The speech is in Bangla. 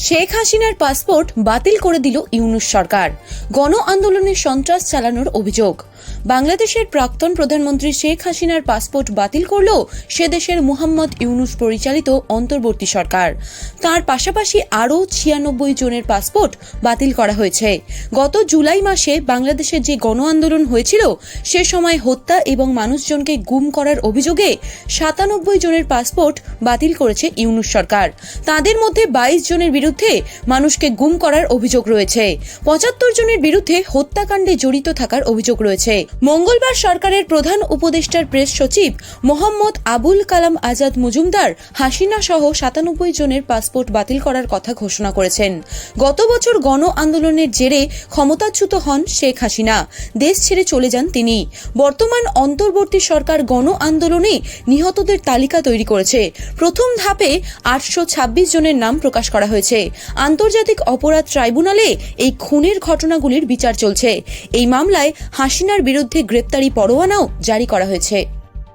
শেখ হাসিনার পাসপোর্ট বাতিল করে দিল ইউনূস সরকার। গণ আন্দোলনে সন্ত্রাস চালানোর অভিযোগ। বাংলাদেশের প্রাক্তন প্রধানমন্ত্রী শেখ হাসিনার পাসপোর্ট বাতিল করল সে দেশের মোহাম্মদ ইউনূস পরিচালিত অন্তর্বর্তী সরকার। তার পাশাপাশি আরও 96 জনের পাসপোর্ট বাতিল করা হয়েছে। গত জুলাই মাসে বাংলাদেশে যে গণ আন্দোলন হয়েছিল সে সময় হত্যা এবং মানুষজনকে গুম করার অভিযোগে 97 জনের পাসপোর্ট বাতিল করেছে ইউনূস সরকার। তাদের মধ্যে 22 জনের বিরুদ্ধে মানুষকে গুম করার অভিযোগ রয়েছে। 75 জনের বিরুদ্ধে হত্যাকাণ্ডে জড়িত থাকার অভিযোগ রয়েছে। মঙ্গলবার সরকারের প্রধান উপদেষ্টার প্রেস সচিব মোহাম্মদ আবুল কালাম আজাদ মজুমদার হাসিনা সহ 97 জনের পাসপোর্ট বাতিল করার কথা ঘোষণা করেছেন। গত বছর গণ আন্দোলনের জেরে ক্ষমতাচ্যুত হন শেখ হাসিনা। দেশ ছেড়ে চলে যান তিনি। বর্তমান অন্তর্বর্তী সরকার গণ আন্দোলনে নিহতদের তালিকা তৈরি করেছে। প্রথম ধাপে 826 জনের নাম প্রকাশ করা হয়েছে। আন্তর্জাতিক অপরাধ ট্রাইব্যুনালে এই খুনের ঘটনাগুলির বিচার চলছে। এই মামলায় হাসিনার বিরুদ্ধে গ্রেপ্তারি পরোয়ানাও জারি করা হয়েছে।